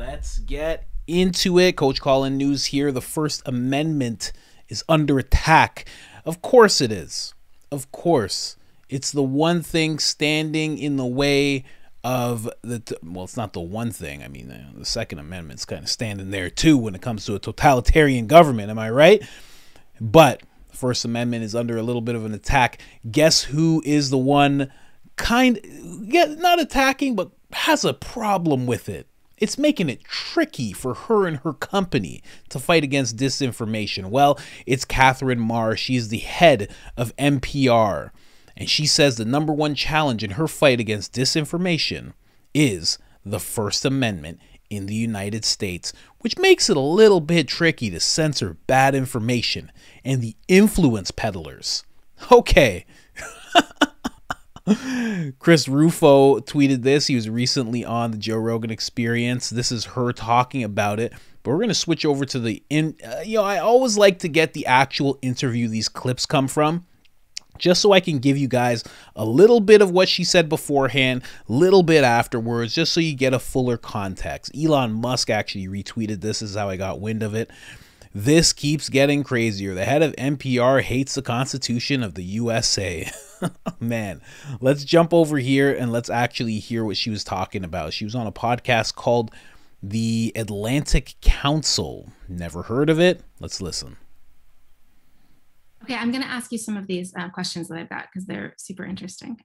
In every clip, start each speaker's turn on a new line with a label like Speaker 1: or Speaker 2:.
Speaker 1: Let's get into it. Coach Colin news here. The First Amendment is under attack. Of course it is. Of course. It's the one thing standing in the way of well, it's not the one thing. I mean, the Second Amendment's kind of standing there too when it comes to a totalitarian government. Am I right? But the First Amendment is under a little bit of an attack. Guess who is the one not attacking, but has a problem with it? It's making it tricky for her and her company to fight against disinformation. Well, it's Catherine Marr. She's the head of NPR. And she says the number one challenge in her fight against disinformation is the First Amendment in the United States, which makes it a little bit tricky to censor bad information and the influence peddlers. Okay. Chris Rufo tweeted this. He was recently on the Joe Rogan Experience. This is her talking about it. But we're going to switch over to I always like to get the actual interview these clips come from, just so I can give you guys a little bit of what she said beforehand, a little bit afterwards, just so you get a fuller context. Elon Musk actually retweeted this. This is how I got wind of it. This keeps getting crazier. The head of NPR hates the Constitution of the USA. Man, let's jump over here and let's actually hear what she was talking about. She was on a podcast called The Atlantic Council. Never heard of it? Let's listen.
Speaker 2: Okay, I'm going to ask you some of these questions that I've got because they're super interesting.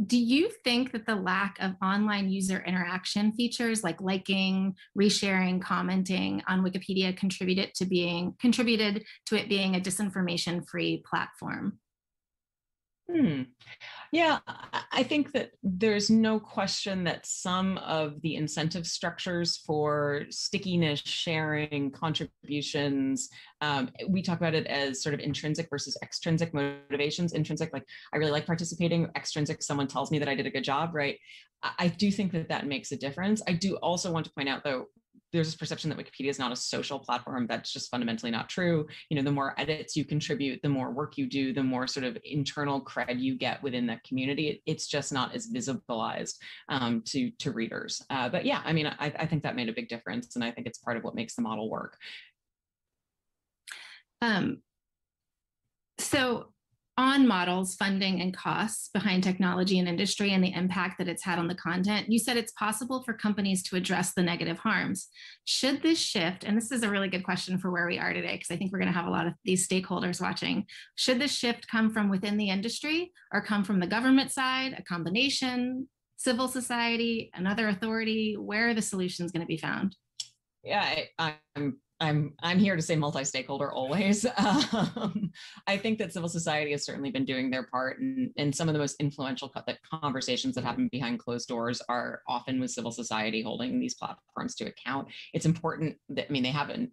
Speaker 2: Do you think that the lack of online user interaction features like liking, resharing, commenting on Wikipedia contributed to it being a disinformation-free platform?
Speaker 3: Yeah, I think that there's no question that some of the incentive structures for stickiness, sharing, contributions, we talk about it as sort of intrinsic versus extrinsic motivations. Intrinsic, like I really like participating. Extrinsic, someone tells me that I did a good job, right? I do think that that makes a difference. I do also want to point out, though, there's this perception that Wikipedia is not a social platform. That's just fundamentally not true. You know, the more edits you contribute, the more work you do, the more sort of internal cred you get within that community. It's just not as visibilized to readers. But yeah, I mean, I think that made a big difference, and I think it's part of what makes the model work.
Speaker 2: So on models, funding, and costs behind technology and industry and the impact that it's had on the content, you said it's possible for companies to address the negative harms. Should this shift, and this is a really good question for where we are today, because I think we're going to have a lot of these stakeholders watching, should this shift come from within the industry or come from the government side, a combination, civil society, another authority? Where are the solutions going to be found?
Speaker 3: Yeah, I'm here to say multi-stakeholder always. I think that civil society has certainly been doing their part, and some of the most influential conversations that happen behind closed doors are often with civil society holding these platforms to account. It's important that, I mean, they happen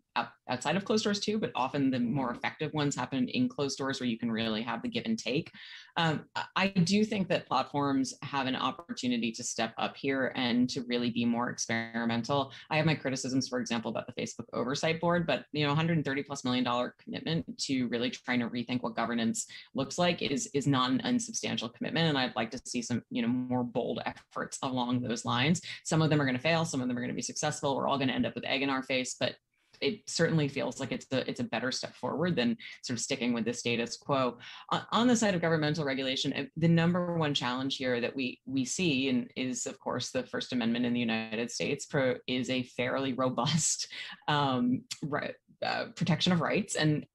Speaker 3: outside of closed doors too, but often the more effective ones happen in closed doors where you can really have the give and take. I do think that platforms have an opportunity to step up here and to really be more experimental. I have my criticisms, for example, about the Facebook oversight board, but $130+ million commitment to really trying to rethink what governance looks like is not an unsubstantial commitment, and I'd like to see some more bold efforts along those lines. Some of them are going to fail, some of them are going to be successful. We're all going to end up with egg in our face, but it certainly feels like it's a better step forward than sort of sticking with the status quo. On the side of governmental regulation, the number one challenge here that we see and is, of course, the First Amendment in the United States is a fairly robust protection of rights, and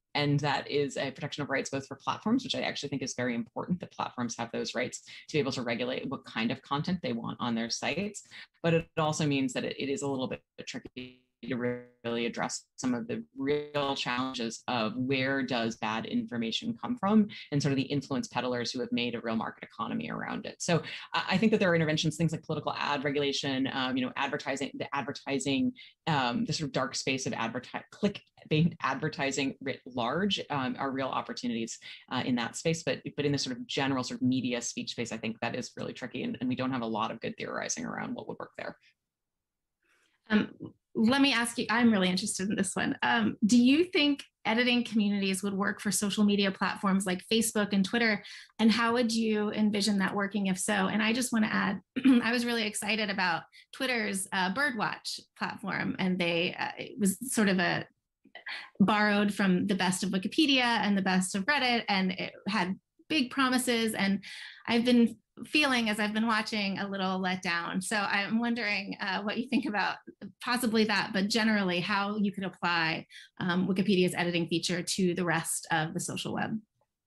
Speaker 3: that is a protection of rights both for platforms, which I actually think is very important, that platforms have those rights to be able to regulate what kind of content they want on their sites. But it also means that it is a little bit tricky to really address some of the real challenges of where does bad information come from, and sort of the influence peddlers who have made a real market economy around it. So I think that there are interventions, things like political ad regulation, advertising, the sort of dark space of click-based advertising writ large are real opportunities in that space. But in the sort of general sort of media speech space, I think that is really tricky, and we don't have a lot of good theorizing around what would work there.
Speaker 2: Let me ask you, I'm really interested in this one. Do you think editing communities would work for social media platforms like Facebook and Twitter, and how would you envision that working if so? And I just want to add, I was really excited about Twitter's Birdwatch platform, and it was sort of borrowed from the best of Wikipedia and the best of Reddit, and it had big promises, and I've been feeling, as I've been watching, a little let down. So I'm wondering what you think about possibly that, but generally how you could apply Wikipedia's editing feature to the rest of the social web.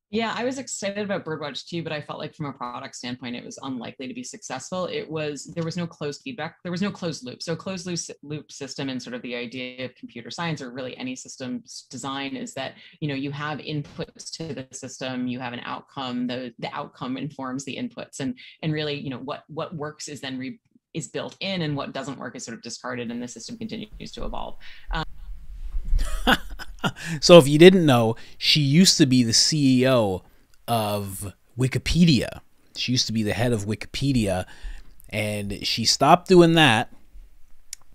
Speaker 3: Yeah, I was excited about Birdwatch too, but I felt like from a product standpoint, it was unlikely to be successful. There was no closed feedback. There was no closed loop. So closed loop system, and sort of the idea of computer science, or really any systems design, is that, you have inputs to the system, you have an outcome, the outcome informs the inputs, and really, what works is then is built in, and what doesn't work is sort of discarded, and the system continues to evolve.
Speaker 1: So if you didn't know, she used to be the CEO of Wikipedia. She used to be the head of Wikipedia, and she stopped doing that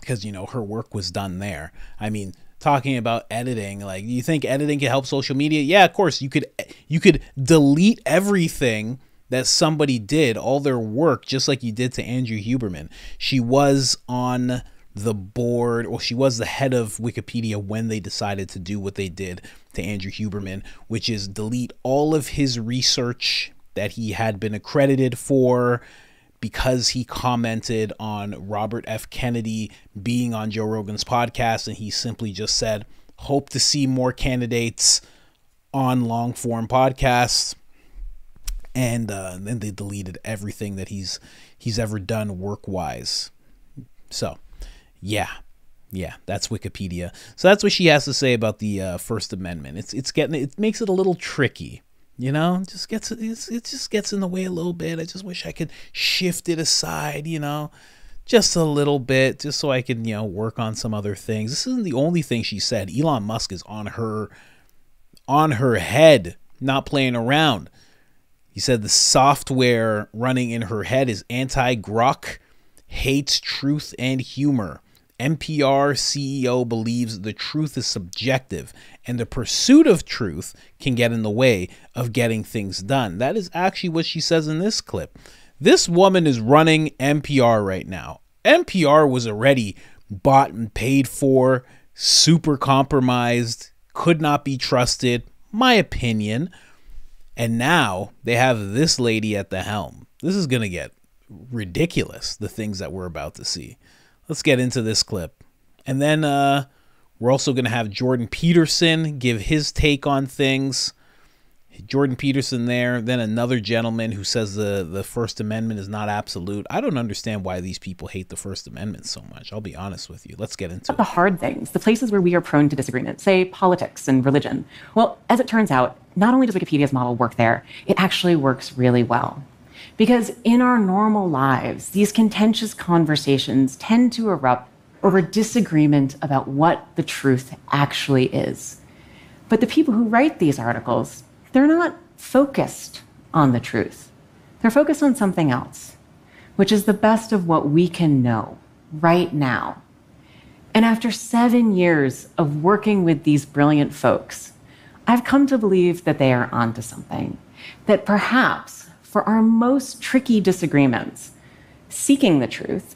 Speaker 1: because, her work was done there. I mean, talking about editing, like, you think editing can help social media? Yeah, of course. You could delete everything that somebody did, all their work, just like you did to Andrew Huberman. She was on the board, or she was the head of Wikipedia when they decided to do what they did to Andrew Huberman, which is delete all of his research that he had been accredited for because he commented on Robert F. Kennedy being on Joe Rogan's podcast, and he simply just said, hope to see more candidates on long form podcasts. And then they deleted everything that he's ever done work wise. So yeah, that's Wikipedia. So that's what she has to say about the First Amendment. It makes it a little tricky, it just gets in the way a little bit. I just wish I could shift it aside, just a little bit, just so I can, work on some other things. This isn't the only thing she said. Elon Musk is on her head, not playing around. He said the software running in her head is anti-grok, hates truth and humor. NPR CEO believes the truth is subjective, and the pursuit of truth can get in the way of getting things done. That is actually what she says in this clip. This woman is running NPR right now. NPR was already bought and paid for, super compromised, could not be trusted, my opinion. And now they have this lady at the helm. This is going to get ridiculous, the things that we're about to see. Let's get into this clip. And then we're also going to have Jordan Peterson give his take on things. Jordan Peterson there. Then another gentleman who says the First Amendment is not absolute. I don't understand why these people hate the First Amendment so much. I'll be honest with you. Let's get into it.
Speaker 4: The hard things, the places where we are prone to disagreement, say politics and religion. Well, as it turns out, not only does Wikipedia's model work there, it actually works really well. Because in our normal lives, these contentious conversations tend to erupt over disagreement about what the truth actually is. But the people who write these articles, they're not focused on the truth. They're focused on something else, which is the best of what we can know right now. And after 7 years of working with these brilliant folks, I've come to believe that they are onto something, that perhaps for our most tricky disagreements, seeking the truth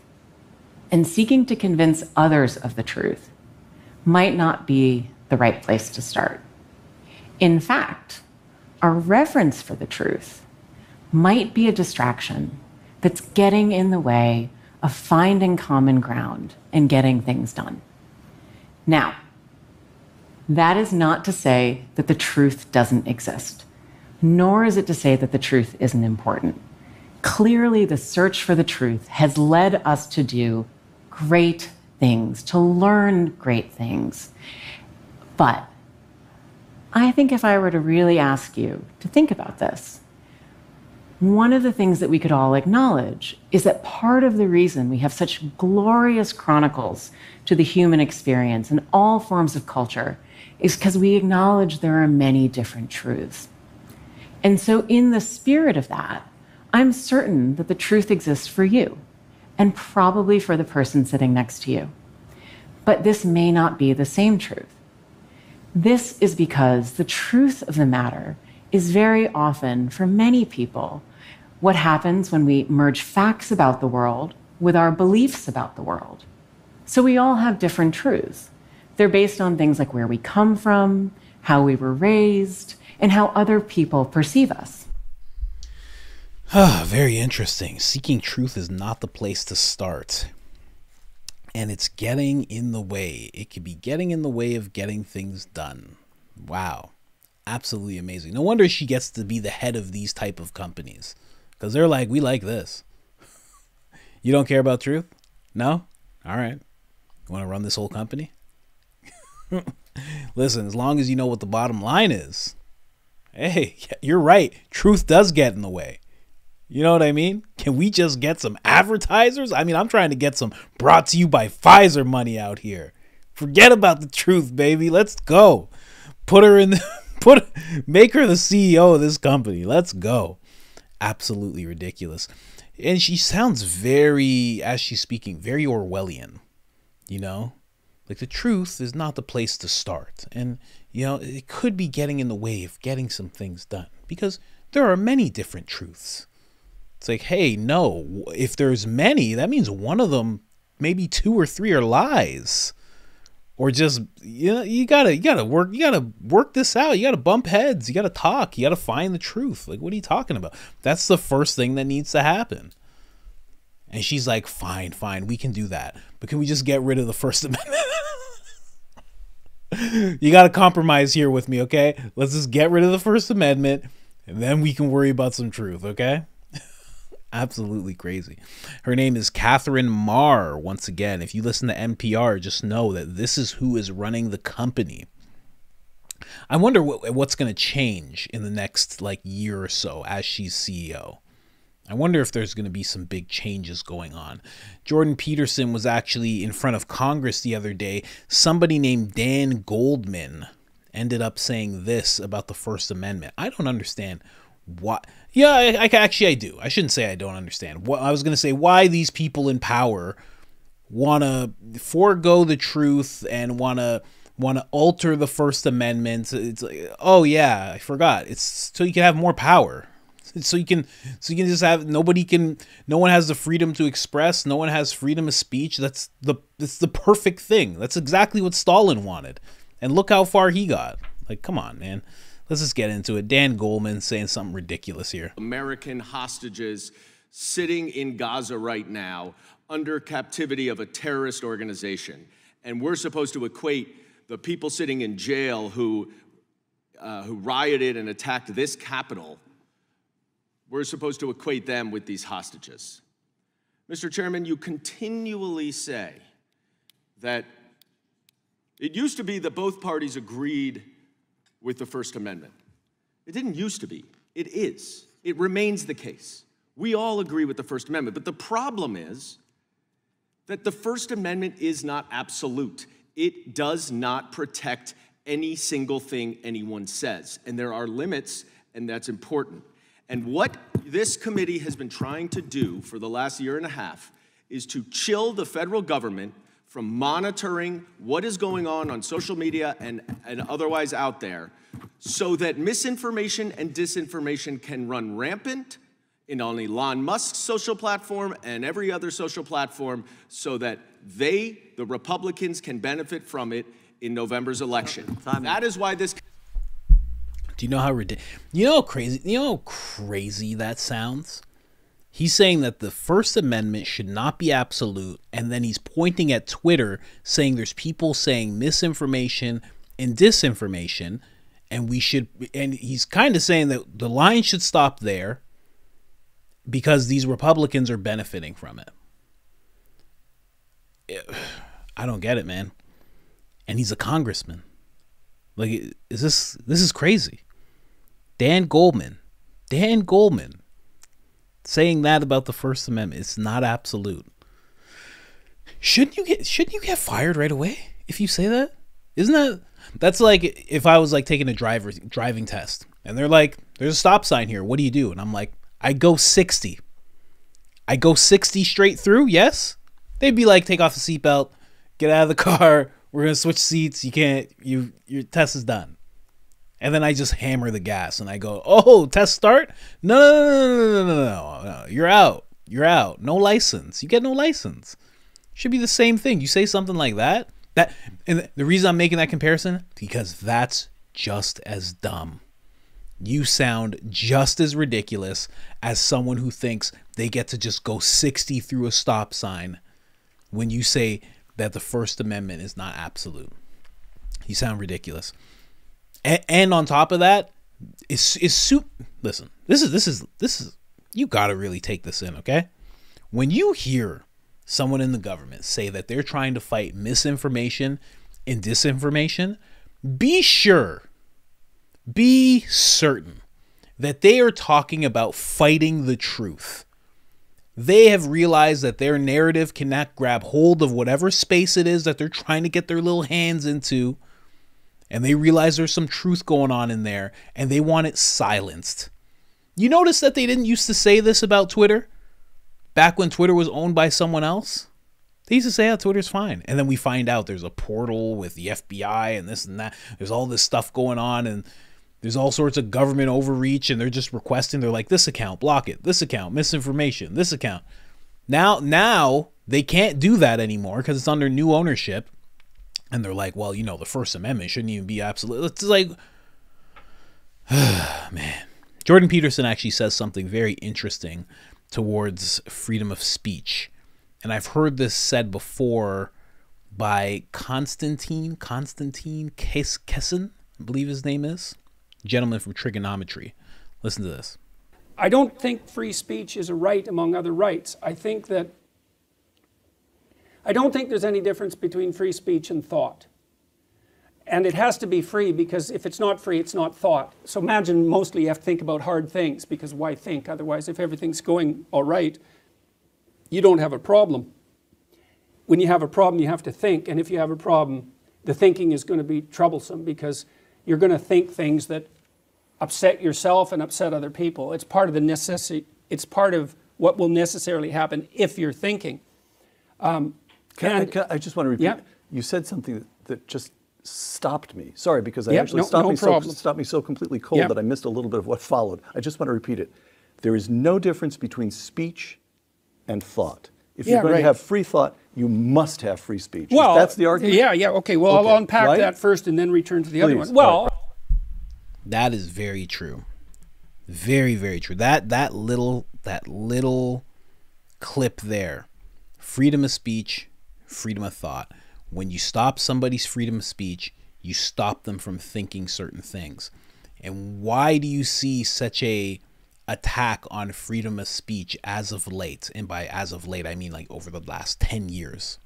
Speaker 4: and seeking to convince others of the truth might not be the right place to start. In fact, our reverence for the truth might be a distraction that's getting in the way of finding common ground and getting things done. Now, that is not to say that the truth doesn't exist, nor is it to say that the truth isn't important. Clearly, the search for the truth has led us to do great things, to learn great things. But I think if I were to really ask you to think about this, one of the things that we could all acknowledge is that part of the reason we have such glorious chronicles to the human experience in all forms of culture is because we acknowledge there are many different truths. And so in the spirit of that, I'm certain that the truth exists for you and probably for the person sitting next to you. But this may not be the same truth. This is because the truth of the matter is very often, for many people, what happens when we merge facts about the world with our beliefs about the world. So we all have different truths. They're based on things like where we come from, how we were raised, and how other people perceive us.
Speaker 1: Very interesting. Seeking truth is not the place to start. And it's getting in the way. It could be getting in the way of getting things done. Wow. Absolutely amazing. No wonder she gets to be the head of these type of companies. Because they're like, we like this. You don't care about truth? No? All right. You want to run this whole company? Listen, as long as you know what the bottom line is. Hey, you're right. Truth does get in the way. You know what I mean? Can we just get some advertisers? I mean, I'm trying to get some brought to you by Pfizer money out here. Forget about the truth, baby. Let's go. Put her in the, make her the CEO of this company. Let's go. Absolutely ridiculous. And she sounds very, as she's speaking, very Orwellian, you know? Like the truth is not the place to start. And, you know, it could be getting in the way of getting some things done because there are many different truths. It's like, hey, no, if there's many, that means one of them, maybe 2 or 3 are lies. Or just, you know, you gotta work this out. You gotta bump heads. You gotta talk. You gotta find the truth. Like, what are you talking about? That's the first thing that needs to happen. And she's like, fine, we can do that. But can we just get rid of the First Amendment? You gotta compromise here with me, okay? Let's just get rid of the First Amendment, and then we can worry about some truth, okay? Absolutely crazy. Her name is Catherine Marr. Once again, if you listen to NPR, just know that this is who is running the company. I wonder what's going to change in the next year or so as she's CEO. I wonder if there's going to be some big changes going on. Jordan Peterson was actually in front of Congress the other day. Somebody named Dan Goldman ended up saying this about the First Amendment. I don't understand what. Yeah, I do. I shouldn't say I don't understand. What I was going to say, why these people in power want to forego the truth and want to alter the First Amendment. It's like, oh yeah, I forgot. It's so you can have more power. So you can just have no one has the freedom to express. No one has freedom of speech. It's the perfect thing. That's exactly what Stalin wanted. And look how far he got. Like, come on, man. Let's just get into it. Dan Goldman saying something ridiculous here.
Speaker 5: American hostages sitting in Gaza right now under captivity of a terrorist organization. And we're supposed to equate the people sitting in jail who rioted and attacked this Capitol. We're supposed to equate them with these hostages. Mr. Chairman, you continually say that it used to be that both parties agreed with the First Amendment. It didn't used to be. It is. It remains the case. We all agree with the First Amendment. But the problem is that the First Amendment is not absolute. It does not protect any single thing anyone says. And there are limits, and that's important. And what this committee has been trying to do for the last year and a half is to chill the federal government from monitoring what is going on social media and otherwise out there so that misinformation and disinformation can run rampant in on Elon Musk's social platform and every other social platform so that the Republicans, can benefit from it in November's election. That is why this...
Speaker 1: Do you know how ridiculous? You know how crazy that sounds? He's saying that the First Amendment should not be absolute, and then he's pointing at Twitter saying there's people saying misinformation and disinformation, and he's kind of saying that the line should stop there because these Republicans are benefiting from it. I don't get it, man. And he's a congressman. Like, this is crazy. Dan Goldman saying that about the First Amendment. It's not absolute. Shouldn't you get fired right away if you say that? That's like if I was taking a driving test and they're like, there's a stop sign here, what do you do? And I'm like, I go 60 straight through. Yes, they'd be like, take off the seatbelt, get out of the car, We're going to switch seats. You can't, your test is done. And then I just hammer the gas and I go, oh, test start? No. You're out. You're out. No license. You get no license. Should be the same thing. You say something like that. And the reason I'm making that comparison, because that's just as dumb. You sound just as ridiculous as someone who thinks they get to just go 60 through a stop sign when you say that the First Amendment is not absolute. You sound ridiculous. And on top of that, listen, this is, you got to really take this in, okay? When you hear someone in the government say that they're trying to fight misinformation and disinformation, be certain that they are talking about fighting the truth. They have realized that their narrative cannot grab hold of whatever space it is that they're trying to get their little hands into. And they realize there's some truth going on in there and they want it silenced. You notice that they didn't used to say this about Twitter back when Twitter was owned by someone else? They used to say, oh, Twitter's fine. And then we find out there's a portal with the FBI and this and that. There's all this stuff going on and there's all sorts of government overreach and they're just requesting. They're like, this account, block it. This account, misinformation, this account. Now they can't do that anymore because it's under new ownership. And they're like, well, the First Amendment shouldn't even be absolute. It's like, man. Jordan Peterson actually says something very interesting towards freedom of speech. And I've heard this said before by Konstantin Kessin, I believe his name is. Gentleman from trigonometry. Listen to this.
Speaker 6: I don't think free speech is a right among other rights. I don't think there's any difference between free speech and thought. And it has to be free because if it's not free, it's not thought. So imagine mostly you have to think about hard things because why think? Otherwise, if everything's going all right, you don't have a problem. When you have a problem, you have to think. And if you have a problem, the thinking is going to be troublesome because you're going to think things that upset yourself and upset other people. It's part of the necessity. It's part of what will necessarily happen if you're thinking.
Speaker 7: I just want to repeat.
Speaker 6: Yeah.
Speaker 7: You said something that just stopped me. Sorry, because I
Speaker 6: Yep,
Speaker 7: actually stopped me so completely cold
Speaker 6: Yep.
Speaker 7: that I missed a little bit of what followed. I just want to repeat it. There is no difference between speech and thought. If you're going to have free thought, you must have free speech.
Speaker 6: Well,
Speaker 7: that's the argument.
Speaker 6: Yeah. Okay. Well,
Speaker 7: Okay,
Speaker 6: I'll unpack
Speaker 7: right?
Speaker 6: that first and then return to the other
Speaker 7: Please.
Speaker 6: one. Well,
Speaker 1: That is very true. Very, very true. That little clip there. Freedom of speech, freedom of thought. When you stop somebody's freedom of speech, you stop them from thinking certain things. And why do you see such a attack on freedom of speech as of late? And by as of late, I mean like over the last 10 years.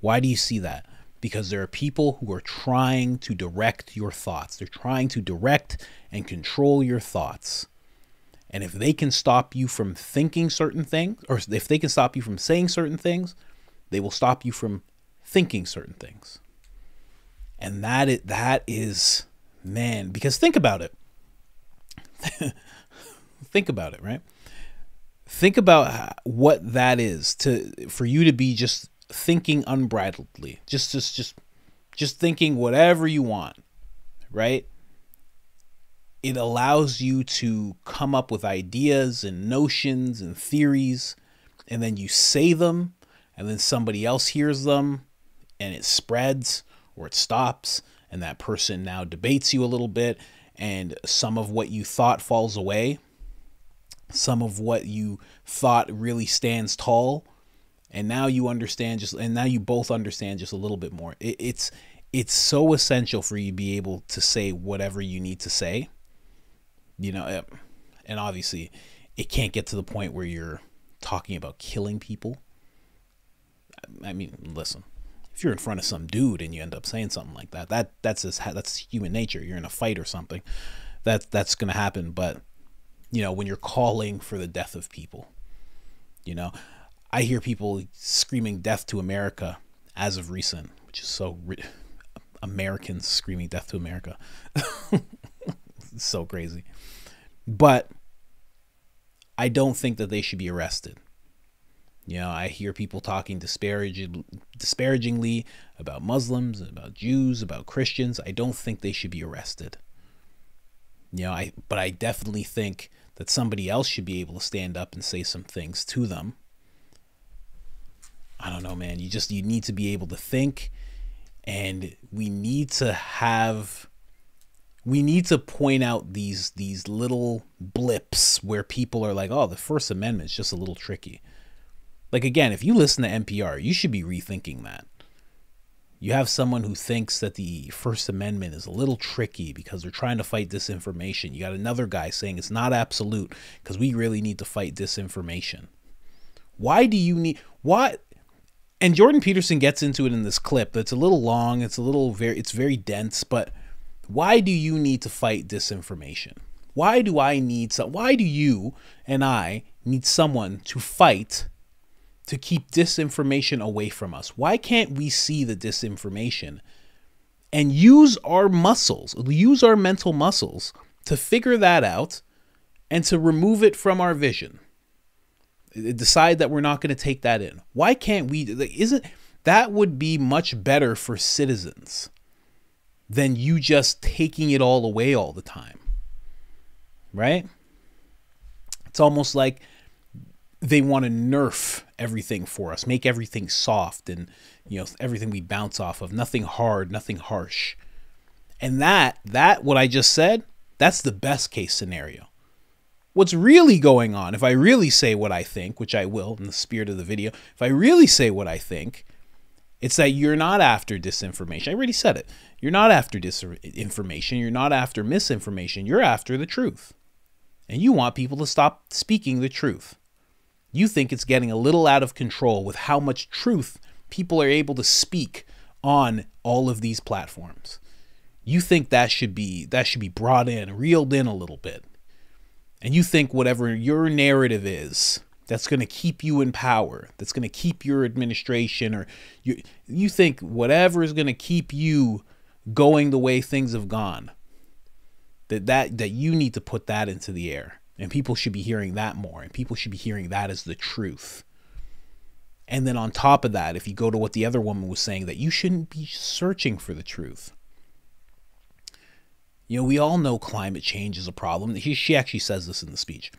Speaker 1: Why do you see that? Because there are people who are trying to direct your thoughts. They're trying to direct and control your thoughts. And if they can stop you from thinking certain things, or if they can stop you from saying certain things, they will stop you from thinking certain things. And that is, man, because think about it. Think about it, right? Think about what that is for you to be just thinking unbridledly, just thinking whatever you want, right? It allows you to come up with ideas and notions and theories, and then you say them, and then somebody else hears them, and it spreads or it stops, and that person now debates you a little bit, and some of what you thought falls away. Some of what you thought really stands tall, and now you understand now you both understand just a little bit more. It's so essential for you to be able to say whatever you need to say, and obviously it can't get to the point where you're talking about killing people. I mean, listen, if you're in front of some dude and you end up saying something like that's human nature. You're in a fight or something, that's going to happen. But when you're calling for the death of people, I hear people screaming death to America as of recent, which is so Americans screaming death to America. It's so crazy. But I don't think that they should be arrested. You know, I hear people talking disparagingly about Muslims, about Jews, about Christians. I don't think they should be arrested. You know, but I definitely think that somebody else should be able to stand up and say some things to them. I don't know, man. You need to be able to think, and we need to point out these little blips where people are like, oh, the First Amendment is just a little tricky. Like, again, if you listen to NPR, you should be rethinking that. You have someone who thinks that the First Amendment is a little tricky because they're trying to fight disinformation. You got another guy saying it's not absolute because we really need to fight disinformation. Why? And Jordan Peterson gets into it in this clip that's a little long. It's very dense, but why do you need to fight disinformation? Why do you and I need someone to fight to keep disinformation away from us? Why can't we see the disinformation and use our mental muscles to figure that out and to remove it from our vision? Decide that we're not going to take that in. Why can't we? That would be much better for citizens than you just taking it all away all the time, right? It's almost like they want to nerf everything for us, make everything soft and, you know, everything we bounce off of, nothing hard, nothing harsh. And that what I just said, that's the best case scenario. What's really going on, if I really say what I think, which I will in the spirit of the video, if I really say what I think, it's that you're not after disinformation. I already said it. You're not after disinformation. You're not after misinformation. You're after the truth. And you want people to stop speaking the truth. You think it's getting a little out of control with how much truth people are able to speak on all of these platforms. You think that should be brought in, reeled in a little bit. And you think whatever your narrative is, that's going to keep you in power, that's going to keep your administration, or you think whatever is going to keep you going the way things have gone, that you need to put that into the air. And people should be hearing that more. And people should be hearing that as the truth. And then on top of that, if you go to what the other woman was saying, that you shouldn't be searching for the truth. You know, we all know climate change is a problem. She actually says this in the speech.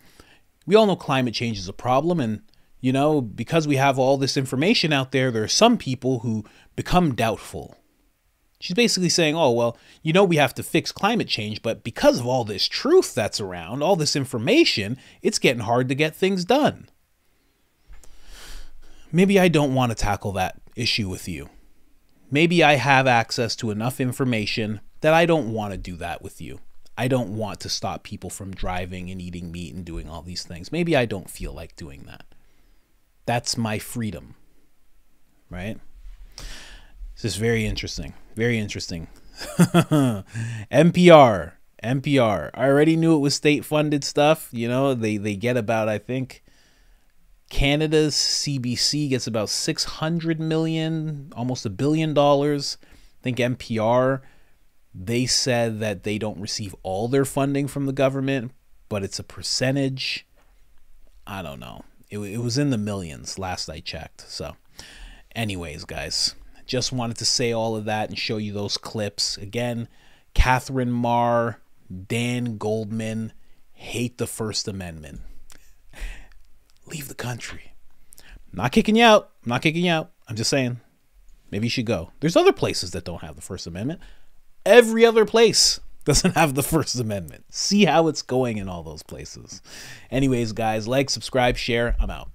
Speaker 1: We all know climate change is a problem. And, you know, because we have all this information out there, there are some people who become doubtful. She's basically saying, oh, well, you know, we have to fix climate change, but because of all this truth that's around, all this information, it's getting hard to get things done. Maybe I don't want to tackle that issue with you. Maybe I have access to enough information that I don't want to do that with you. I don't want to stop people from driving and eating meat and doing all these things. Maybe I don't feel like doing that. That's my freedom, right? This is very interesting. Very interesting. NPR. I already knew it was state-funded stuff. You know, they get about, I think, Canada's CBC gets about $600 million, almost $1 billion. I think NPR, they said that they don't receive all their funding from the government, but it's a percentage. I don't know. It was in the millions last I checked. So anyways, guys, just wanted to say all of that and show you those clips. Again, Catherine Marr, Dan Goldman hate the First Amendment. Leave the country. I'm not kicking you out. I'm just saying, maybe you should go. There's other places that don't have the First Amendment. Every other place doesn't have the First Amendment. See how it's going in all those places. Anyways, guys, like, subscribe, share. I'm out.